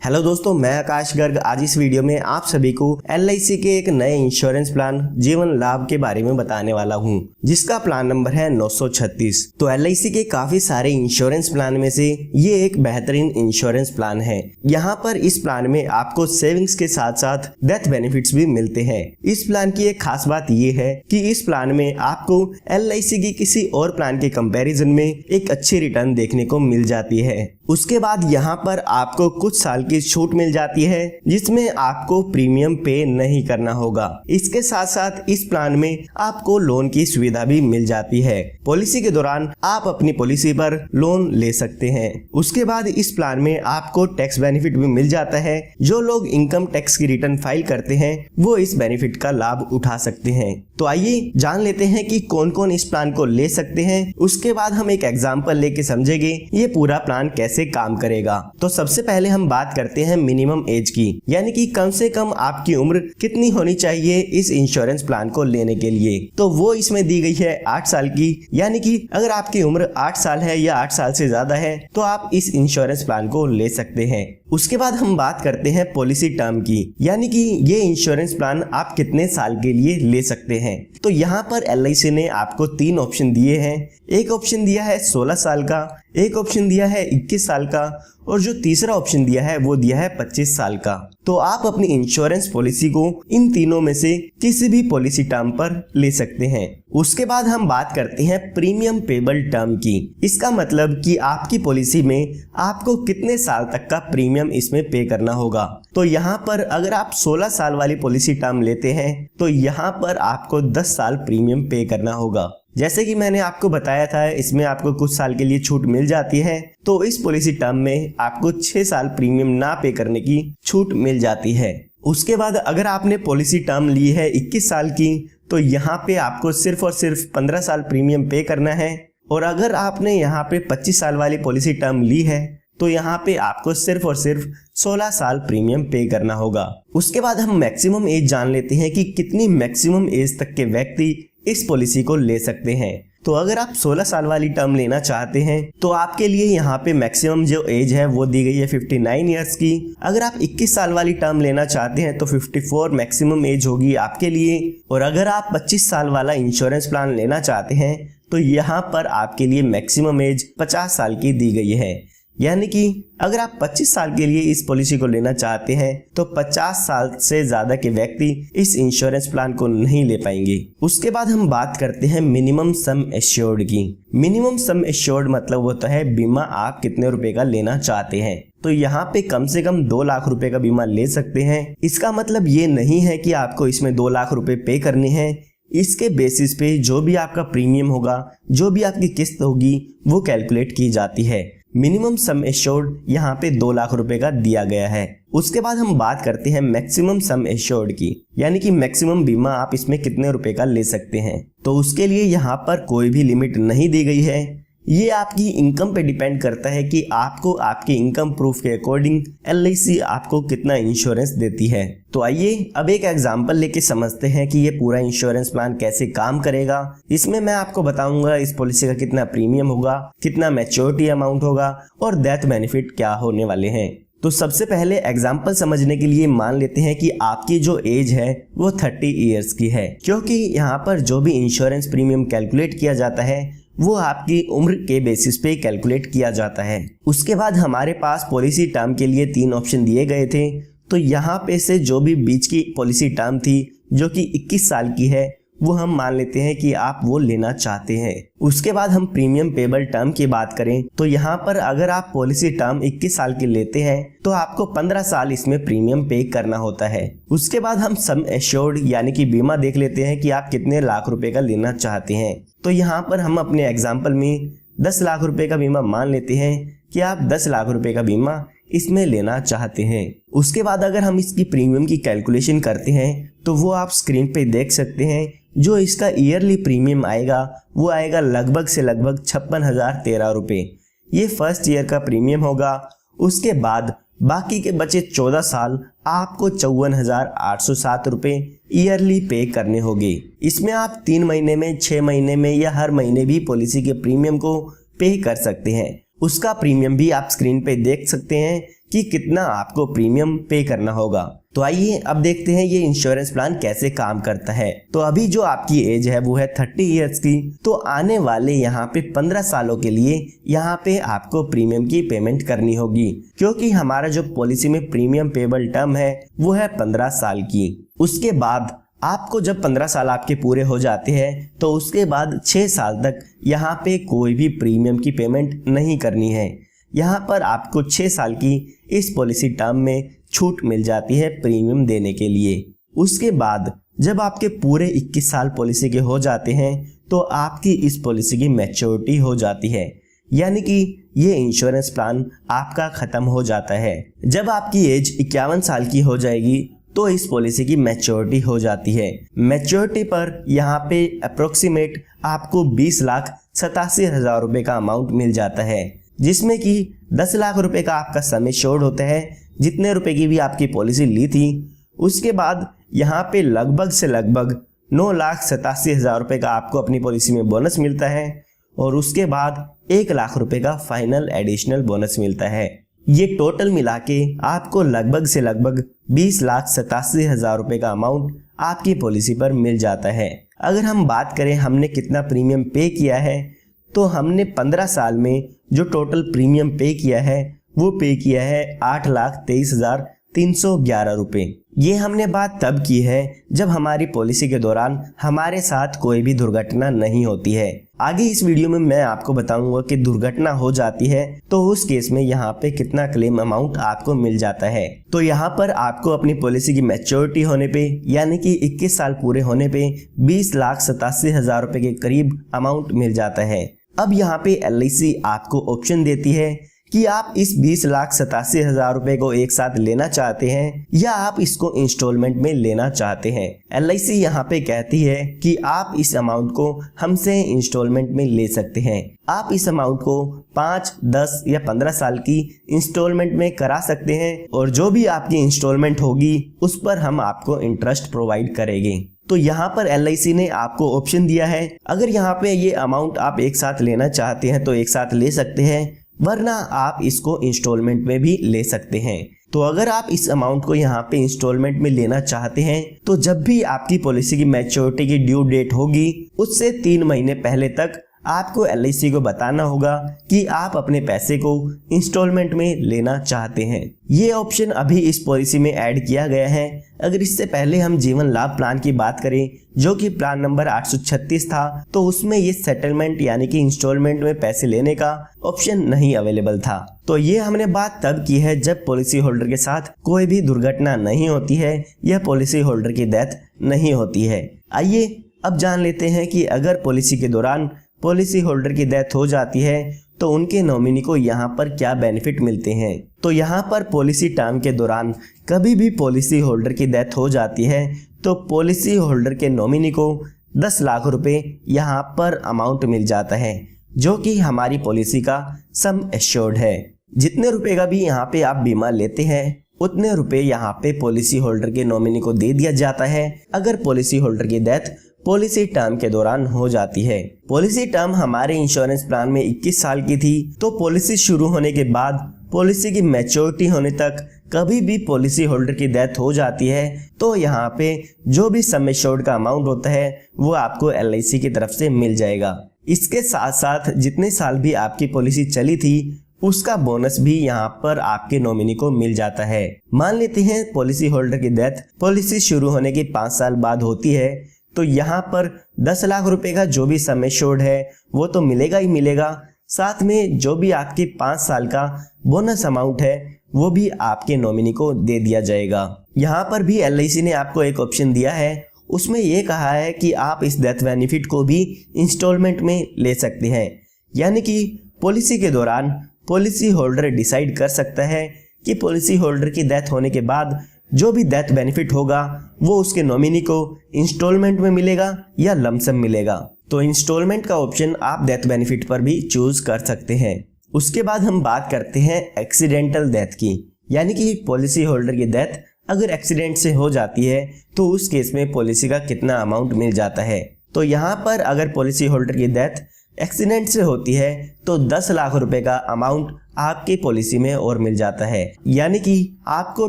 Hello दोस्तों, मैं आकाश गर्ग आज इस वीडियो में आप सभी को LIC के एक नए इंश्योरेंस प्लान जीवन लाभ के बारे में बताने वाला हूं, जिसका प्लान नंबर है 936। तो LIC के काफी सारे इंश्योरेंस प्लान में से ये एक बेहतरीन इंश्योरेंस प्लान है। यहाँ पर इस प्लान में आपको सेविंग्स के साथ साथ डेथ बेनिफिट्स भी मिलते हैं। इस प्लान की एक खास बात ये है कि इस प्लान में आपको LIC की किसी और प्लान के कंपैरिजन में एक अच्छी रिटर्न देखने को मिल जाती है। उसके बाद यहाँ पर आपको कुछ साल की छूट मिल जाती है, जिसमें आपको प्रीमियम पे नहीं करना होगा। इसके साथ साथ इस प्लान में आपको लोन की सुविधा भी मिल जाती है। पॉलिसी के दौरान आप अपनी पॉलिसी पर लोन ले सकते हैं। उसके बाद इस प्लान में आपको टैक्स बेनिफिट भी मिल जाता है। जो लोग इनकम टैक्स की रिटर्न फाइल करते हैं वो इस बेनिफिट का लाभ उठा सकते हैं। तो आइए जान लेते हैं कि कौन कौन इस प्लान को ले सकते हैं। उसके बाद हम एक एग्जाम्पल लेके समझेंगे ये पूरा प्लान कैसे काम करेगा। तो सबसे पहले हम बात करते हैं मिनिमम एज की, यानी कि कम से कम आपकी उम्र कितनी होनी चाहिए इस इंश्योरेंस प्लान को लेने के लिए। तो वो इसमें दी गई है 8 साल की, यानी कि अगर आपकी उम्र 8 साल है या 8 साल से ज्यादा है तो आप इस इंश्योरेंस प्लान को ले सकते हैं। उसके बाद हम बात करते हैं पॉलिसी टर्म की, यानी कि ये इंश्योरेंस प्लान आप कितने साल के लिए ले सकते हैं। तो यहाँ पर LIC ने आपको 3 ऑप्शन दिए हैं। एक ऑप्शन दिया है 16 साल का, एक ऑप्शन दिया है 21 साल का और जो तीसरा ऑप्शन दिया है वो दिया है 25 साल का। तो आप अपनी इंश्योरेंस पॉलिसी को इन तीनों में से किसी भी पॉलिसी टर्म पर ले सकते हैं। उसके बाद हम बात करते हैं प्रीमियम पेबल टर्म की। इसका मतलब कि आपकी पॉलिसी में आपको कितने साल तक का प्रीमियम इसमें पे करना होगा। तो यहाँ पर अगर आप 16 साल वाली पॉलिसी टर्म लेते हैं तो यहाँ पर आपको 10 साल प्रीमियम पे करना होगा। जैसे कि मैंने आपको बताया था, इसमें आपको कुछ साल के लिए छूट मिल जाती है। तो इस पॉलिसी टर्म में आपको 6 साल प्रीमियम ना पे करने की छूट मिल जाती है। उसके बाद अगर आपने पॉलिसी टर्म ली है 21 साल की तो यहाँ पे आपको सिर्फ और सिर्फ 15 साल प्रीमियम पे करना है। और अगर आपने यहाँ पे 25 साल वाली पॉलिसी टर्म ली है तो यहाँ पे आपको सिर्फ और सिर्फ 16 साल प्रीमियम पे करना होगा। उसके बाद हम मैक्सिमम एज जान लेते हैं कि कितनी मैक्सिमम एज तक के व्यक्ति इस पॉलिसी को ले सकते हैं। तो अगर आप 16 साल वाली टर्म लेना चाहते हैं तो आपके लिए यहाँ पे मैक्सिमम जो एज है वो दी गई है 59 इयर्स की। अगर आप 21 साल वाली टर्म लेना चाहते हैं तो 54 मैक्सिमम एज होगी आपके लिए। और अगर आप 25 साल वाला इंश्योरेंस प्लान लेना चाहते हैं तो यहाँ पर आपके लिए मैक्सिमम एज 50 साल की दी गई है। यानी कि अगर आप 25 साल के लिए इस पॉलिसी को लेना चाहते हैं तो 50 साल से ज्यादा के व्यक्ति इस इंश्योरेंस प्लान को नहीं ले पाएंगे। उसके बाद हम बात करते हैं मिनिमम सम एश्योर्ड की। मिनिमम सम एश्योर्ड मतलब होता है बीमा आप कितने रुपए का लेना चाहते हैं। तो यहाँ पे कम से कम 2 लाख रुपए का बीमा ले सकते हैं। इसका मतलब ये नहीं है कि आपको इसमें 2 लाख रुपए पे करने हैं। इसके बेसिस पे जो भी आपका प्रीमियम होगा, जो भी आपकी किस्त होगी वो कैलकुलेट की जाती है। मिनिमम सम एश्योर्ड यहाँ पे 2 लाख रुपए का दिया गया है। उसके बाद हम बात करते हैं मैक्सिमम सम एश्योर्ड की, यानी कि मैक्सिमम बीमा आप इसमें कितने रुपए का ले सकते हैं। तो उसके लिए यहाँ पर कोई भी लिमिट नहीं दी गई है। ये आपकी इनकम पे डिपेंड करता है कि आपको आपके इनकम प्रूफ के अकॉर्डिंग LIC आपको कितना इंश्योरेंस देती है। तो आइए अब एक एग्जांपल लेके समझते हैं कि ये पूरा इंश्योरेंस प्लान कैसे काम करेगा। इसमें मैं आपको बताऊंगा इस पॉलिसी का कितना प्रीमियम होगा, कितना मैच्योरिटी अमाउंट होगा और डेथ बेनिफिट क्या होने वाले हैं। तो सबसे पहले एग्जाम्पल समझने के लिए मान लेते हैं कि आपकी जो एज है वो 30 इयर्स की है, क्योंकि यहाँ पर जो भी इंश्योरेंस प्रीमियम कैलकुलेट किया जाता है वो आपकी उम्र के बेसिस पे कैलकुलेट किया जाता है। उसके बाद हमारे पास पॉलिसी टर्म के लिए 3 ऑप्शन दिए गए थे। तो यहाँ पे से जो भी बीच की पॉलिसी टर्म थी जो कि 21 साल की है वो हम मान लेते हैं कि आप वो लेना चाहते हैं। उसके बाद हम प्रीमियम पेबल टर्म की बात करें तो यहाँ पर अगर आप पॉलिसी टर्म 21 साल की लेते हैं तो आपको 15 साल इसमें प्रीमियम पे करना होता है। उसके बाद हम सम एश्योर्ड यानी कि बीमा देख लेते हैं कि आप कितने लाख रुपए का लेना चाहते हैं। तो यहाँ पर हम अपने एग्जाम्पल में 10 लाख रुपए का बीमा मान लेते हैं कि आप 10 लाख रुपए का बीमा इसमें लेना चाहते हैं। उसके बाद अगर हम इसकी प्रीमियम की कैलकुलेशन करते हैं तो वो आप स्क्रीन पे देख सकते हैं। जो इसका ईयरली प्रीमियम आएगा वो आएगा लगभग से लगभग 56,013 रुपये। ये फर्स्ट ईयर का प्रीमियम होगा। उसके बाद बाकी के बचे 14 साल आपको 54,807 रुपये ईयरली पे करने होंगे। इसमें आप 3 महीने में, 6 महीने में या हर महीने भी पॉलिसी के प्रीमियम को पे कर सकते हैं। उसका प्रीमियम भी आप स्क्रीन पे देख सकते हैं कि कितना आपको प्रीमियम पे करना होगा। तो आइए अब देखते हैं ये इंश्योरेंस प्लान कैसे काम करता है। तो अभी जो आपकी एज है वो है 30 इयर्स की, तो आने वाले यहाँ पे 15 सालों के लिए यहाँ पे आपको प्रीमियम की पेमेंट करनी होगी, क्योंकि हमारा जो पॉलिसी में प्रीमियम पेबल टर्म है वो है 15 साल की। उसके बाद आपको जब 15 साल आपके पूरे हो जाते हैं तो उसके बाद 6 साल तक यहाँ पे कोई भी प्रीमियम की पेमेंट नहीं करनी है। यहाँ पर आपको 6 साल की इस पॉलिसी टर्म में छूट मिल जाती है प्रीमियम देने के लिए। उसके बाद जब आपके पूरे 21 साल पॉलिसी के हो जाते हैं तो आपकी इस पॉलिसी की मैच्योरिटी हो जाती है, यानी कि ये इंश्योरेंस प्लान आपका खत्म हो जाता है। जब आपकी एज 51 साल की हो जाएगी तो इस पॉलिसी की मैच्योरिटी हो जाती है। मैच्योरिटी पर यहाँ पे अप्रोक्सीमेट आपको 20,87,000 रुपये का अमाउंट मिल जाता है, जिसमें कि 10 लाख रुपए का आपका सम एश्योर्ड होता है, जितने रुपए की भी आपकी पॉलिसी ली थी। उसके बाद यहाँ पे लगभग से लगभग 9,87,000 रुपये का आपको अपनी पॉलिसी में बोनस मिलता है, और उसके बाद 1 लाख रुपए का फाइनल एडिशनल बोनस मिलता है। ये टोटल मिला के आपको लगभग से लगभग 20,87,000 रुपये का अमाउंट आपकी पॉलिसी पर मिल जाता है। अगर हम बात करें हमने कितना प्रीमियम पे किया है, तो हमने 15 साल में जो टोटल प्रीमियम पे किया है वो पे किया है 8,23,311 रुपये। ये हमने बात तब की है जब हमारी पॉलिसी के दौरान हमारे साथ कोई भी दुर्घटना नहीं होती है। आगे इस वीडियो में मैं आपको बताऊंगा कि दुर्घटना हो जाती है तो उस केस में यहाँ पे कितना क्लेम अमाउंट आपको मिल जाता है। तो यहाँ पर आपको अपनी पॉलिसी की मैच्योरिटी होने पे यानी कि 21 साल पूरे होने पे 20,87,000 रुपये के करीब अमाउंट मिल जाता है। अब यहाँ पे LIC आपको ऑप्शन देती है कि आप इस 20,87,000 रुपये को एक साथ लेना चाहते हैं या आप इसको इंस्टॉलमेंट में लेना चाहते हैं। LIC यहाँ पे कहती है कि आप इस अमाउंट को हमसे इंस्टॉलमेंट में ले सकते हैं। आप इस अमाउंट को 5, 10 या 15 साल की इंस्टॉलमेंट में करा सकते हैं, और जो भी आपकी इंस्टॉलमेंट होगी उस पर हम आपको इंटरेस्ट प्रोवाइड करेंगे। तो यहाँ पर LIC ने आपको ऑप्शन दिया है, अगर यहाँ पे ये अमाउंट आप एक साथ लेना चाहते हैं तो एक साथ ले सकते हैं, वरना आप इसको इंस्टॉलमेंट में भी ले सकते हैं। तो अगर आप इस अमाउंट को यहाँ पे इंस्टॉलमेंट में लेना चाहते हैं तो जब भी आपकी पॉलिसी की मैच्योरिटी की ड्यू डेट होगी उससे 3 महीने पहले तक आपको LIC को बताना होगा कि आप अपने पैसे को इंस्टॉलमेंट में लेना चाहते हैं। ये ऑप्शन अभी इस पॉलिसी में ऐड किया गया है। अगर इससे पहले हम जीवन लाभ प्लान की बात करें जो कि प्लान नंबर 836 था, तो उसमें ये सेटलमेंट यानी कि इंस्टॉलमेंट में पैसे लेने का ऑप्शन नहीं अवेलेबल था। तो ये हमने बात तब की है जब पॉलिसी होल्डर के साथ कोई भी दुर्घटना नहीं होती है या पॉलिसी होल्डर की डेथ नहीं होती है। आइए अब जान लेते हैं कि अगर पॉलिसी के दौरान पॉलिसी होल्डर की डेथ हो जाती है तो उनके नॉमिनी को यहाँ पर क्या बेनिफिट मिलते हैं। तो यहाँ पर पॉलिसी टर्म के दौरान कभी भी पॉलिसी होल्डर की डेथ हो जाती है तो पॉलिसी होल्डर के नॉमिनी को 10 लाख रुपए यहाँ पर अमाउंट मिल जाता है, जो कि हमारी पॉलिसी का सम एश्योर्ड है। जितने रुपए का भी यहाँ पे आप बीमा लेते हैं उतने रुपए यहाँ पे पॉलिसी होल्डर के नॉमिनी को दे दिया जाता है अगर पॉलिसी होल्डर की डेथ पॉलिसी टर्म के दौरान हो जाती है। पॉलिसी टर्म हमारे इंश्योरेंस प्लान में 21 साल की थी, तो पॉलिसी शुरू होने के बाद पॉलिसी की मैच्योरिटी होने तक कभी भी पॉलिसी होल्डर की डेथ हो जाती है तो यहाँ पे जो भी सम एश्योर्ड का अमाउंट होता है वो आपको LIC की तरफ से मिल जाएगा। इसके साथ साथ जितने साल भी आपकी पॉलिसी चली थी उसका बोनस भी यहाँ पर आपके नॉमिनी को मिल जाता है। मान लेते हैं पॉलिसी होल्डर की डेथ पॉलिसी शुरू होने के 5 साल बाद होती है, तो यहाँ पर 10 लाख रुपए का जो भी सम एश्योर्ड है वो तो मिलेगा ही मिलेगा, साथ में जो भी आपके 5 साल का बोनस अमाउंट है वो भी आपके नॉमिनी को दे दिया जाएगा। यहाँ पर भी LIC ने आपको एक ऑप्शन दिया है, उसमें ये कहा है कि आप इस डेथ बेनिफिट को भी इंस्टॉलमेंट में ले सकते हैं, यानी कि पॉलिसी के दौरान पॉलिसी होल्डर डिसाइड कर सकता है कि पॉलिसी होल्डर की डेथ होने के बाद जो भी डेथ बेनिफिट होगा वो उसके नॉमिनी को इंस्टॉलमेंट में मिलेगा या लमसम मिलेगा। तो इंस्टॉलमेंट का ऑप्शन आप डेथ बेनिफिट पर भी चूज कर सकते हैं। उसके बाद हम बात करते हैं एक्सीडेंटल डेथ की, यानी कि पॉलिसी होल्डर की डेथ अगर एक्सीडेंट से हो जाती है तो उस केस में पॉलिसी का कितना अमाउंट मिल जाता है। तो यहाँ पर अगर पॉलिसी होल्डर की डेथ एक्सीडेंट से होती है तो 10 लाख रुपए का अमाउंट आपकी पॉलिसी में और मिल जाता है, यानी कि आपको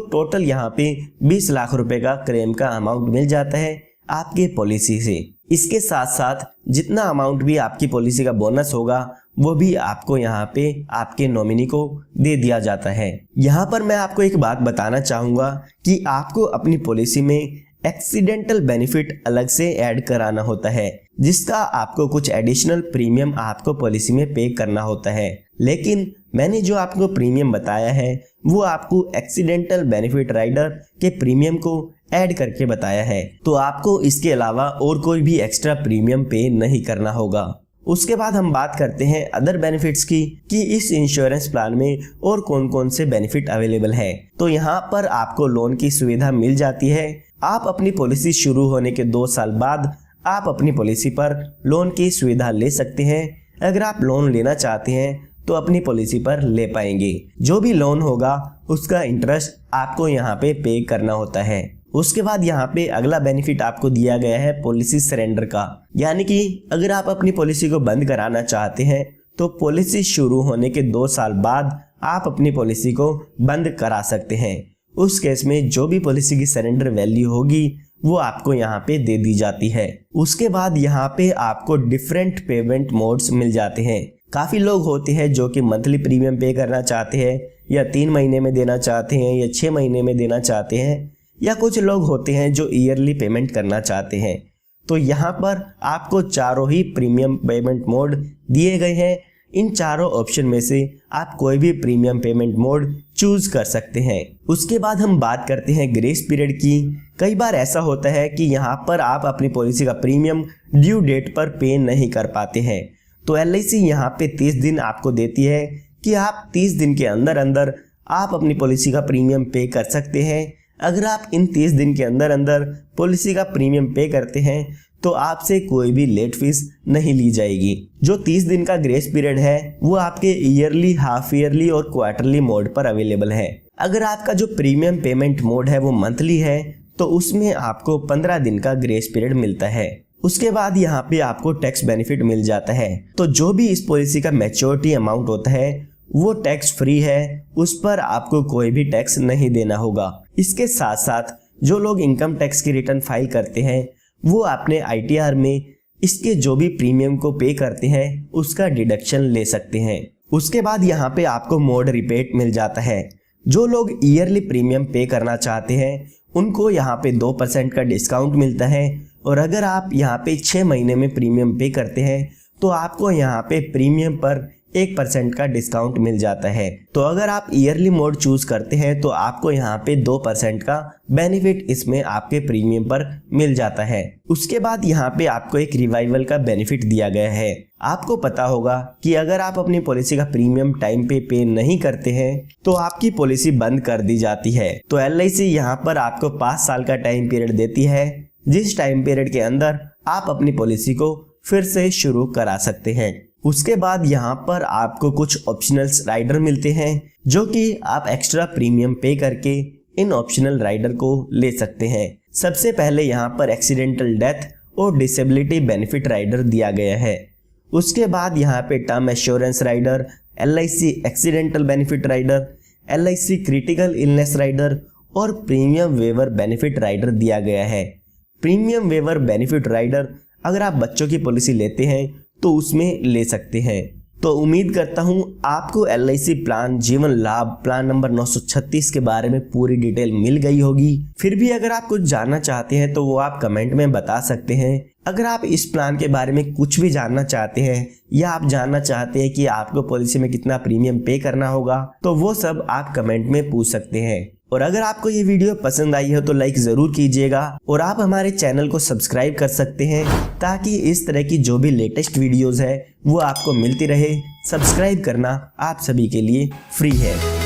टोटल यहाँ पे 20 लाख रुपए का क्लेम का अमाउंट मिल जाता है आपके पॉलिसी से। इसके साथ साथ जितना अमाउंट भी आपकी पॉलिसी का बोनस होगा वो भी आपको यहाँ पे आपके नॉमिनी को दे दिया जाता है। यहाँ पर मैं आपको एक बात बताना चाहूँगा कि आपको अपनी पॉलिसी में एक्सीडेंटल बेनिफिट अलग से ऐड कराना होता है, जिसका आपको कुछ एडिशनल प्रीमियम आपको पॉलिसी में पे करना होता है। लेकिन मैंने जो आपको प्रीमियम बताया है वो आपको एक्सीडेंटल बेनिफिट राइडर के प्रीमियम को ऐड करके बताया है, तो आपको इसके अलावा और कोई भी एक्स्ट्रा प्रीमियम पे नहीं करना होगा। उसके बाद हम बात करते हैं अदर बेनिफिट्स की कि इस इंश्योरेंस प्लान में और कौन कौन से बेनिफिट अवेलेबल है। तो यहाँ पर आपको लोन की सुविधा मिल जाती है। आप अपनी पॉलिसी शुरू होने के 2 साल बाद आप अपनी पॉलिसी पर लोन की सुविधा ले सकते हैं। अगर आप लोन लेना चाहते हैं तो अपनी पॉलिसी पर ले पाएंगे। जो भी लोन होगा उसका इंटरेस्ट आपको यहाँ पे करना होता है। उसके बाद यहाँ पे अगला बेनिफिट आपको दिया गया है पॉलिसी सरेंडर का, यानी कि अगर आप अपनी पॉलिसी को बंद कराना चाहते हैं तो पॉलिसी शुरू होने के 2 साल बाद आप अपनी पॉलिसी को बंद करा सकते हैं। उस केस में जो भी पॉलिसी की सरेंडर वैल्यू होगी वो आपको यहाँ पे दे दी जाती है। उसके बाद यहाँ पे आपको डिफरेंट पेमेंट मोड्स मिल जाते हैं। काफ़ी लोग होते हैं जो कि मंथली प्रीमियम पे करना चाहते हैं, या 3 महीने में देना चाहते हैं, या 6 महीने में देना चाहते हैं, या कुछ लोग होते हैं जो ईयरली पेमेंट करना चाहते हैं। तो यहाँ पर आपको चारों ही प्रीमियम पेमेंट मोड दिए गए हैं। इन चारों ऑप्शन में से आप कोई भी प्रीमियम पेमेंट मोड चूज कर सकते हैं। उसके बाद हम बात करते हैं ग्रेस पीरियड की। कई बार ऐसा होता है कि यहाँ पर आप अपनी पॉलिसी का प्रीमियम ड्यू डेट पर पे नहीं कर पाते हैं, तो LIC यहाँ पे 30 दिन आपको देती है कि आप 30 दिन के अंदर अंदर आप अपनी पॉलिसी का प्रीमियम पे कर सकते हैं। अगर आप इन 30 दिन के अंदर अंदर पॉलिसी का प्रीमियम पे करते हैं तो आपसे कोई भी लेट फीस नहीं ली जाएगी। जो 30 दिन का ग्रेस पीरियड है वो आपके ईयरली, हाफ ईयरली और क्वार्टरली मोड पर अवेलेबल है। अगर आपका जो प्रीमियम पेमेंट मोड है वो मंथली है तो उसमें आपको 15 दिन का ग्रेस पीरियड मिलता है। उसके बाद यहाँ पे आपको टैक्स बेनिफिट मिल जाता है। तो जो भी इस पॉलिसी का मैच्योरिटी अमाउंट होता है वो टैक्स फ्री है, उस पर आपको कोई भी टैक्स नहीं देना होगा। इसके साथ साथ जो लोग इनकम टैक्स की रिटर्न फाइल करते हैं वो अपने ITR में इसके जो भी प्रीमियम को पे करते हैं उसका डिडक्शन ले सकते हैं। उसके बाद यहाँ पे आपको मोड रिबेट मिल जाता है। जो लोग ईयरली प्रीमियम पे करना चाहते हैं उनको यहाँ पे 2% का डिस्काउंट मिलता है, और अगर आप यहाँ पे 6 महीने में प्रीमियम पे करते हैं तो आपको यहाँ पे प्रीमियम पर 1% का डिस्काउंट मिल जाता है। तो अगर आप ईयरली मोड चूज करते हैं तो आपको यहाँ पे 2% का बेनिफिट इसमें आपके प्रीमियम पर मिल जाता है। उसके बाद यहाँ पे आपको एक रिवाइवल का बेनिफिट दिया गया है। आपको पता होगा कि अगर आप अपनी पॉलिसी का प्रीमियम टाइम पे नहीं करते हैं तो आपकी पॉलिसी बंद कर दी जाती है। तो LIC यहाँ पर आपको 5 साल का टाइम पीरियड देती है, जिस टाइम पीरियड के अंदर आप अपनी पॉलिसी को फिर से शुरू करा सकते हैं। उसके बाद यहाँ पर आपको कुछ ऑप्शनल राइडर मिलते हैं जो कि आप एक्स्ट्रा प्रीमियम पे करके इन ऑप्शनल राइडर को ले सकते हैं। सबसे पहले यहाँ पर एक्सीडेंटल डेथ और डिसेबिलिटी बेनिफिट राइडर दिया गया है। उसके बाद यहाँ पे term assurance rider, LIC accidental benefit rider, LIC critical illness rider और प्रीमियम वेवर बेनिफिट राइडर दिया गया है। प्रीमियम वेवर बेनिफिट राइडर अगर आप बच्चों की पॉलिसी लेते हैं तो उसमें ले सकते हैं। तो उम्मीद करता हूं आपको LIC प्लान जीवन लाभ प्लान नंबर 936 के बारे में पूरी डिटेल मिल गई होगी। फिर भी अगर आप कुछ जानना चाहते हैं तो वो आप कमेंट में बता सकते हैं। अगर आप इस प्लान के बारे में कुछ भी जानना चाहते हैं या आप जानना चाहते हैं कि आपको पॉलिसी में कितना प्रीमियम पे करना होगा तो वो सब आप कमेंट में पूछ सकते हैं। और अगर आपको ये वीडियो पसंद आई हो तो लाइक जरूर कीजिएगा, और आप हमारे चैनल को सब्सक्राइब कर सकते हैं ताकि इस तरह की जो भी लेटेस्ट वीडियोस है वो आपको मिलती रहे। सब्सक्राइब करना आप सभी के लिए फ्री है।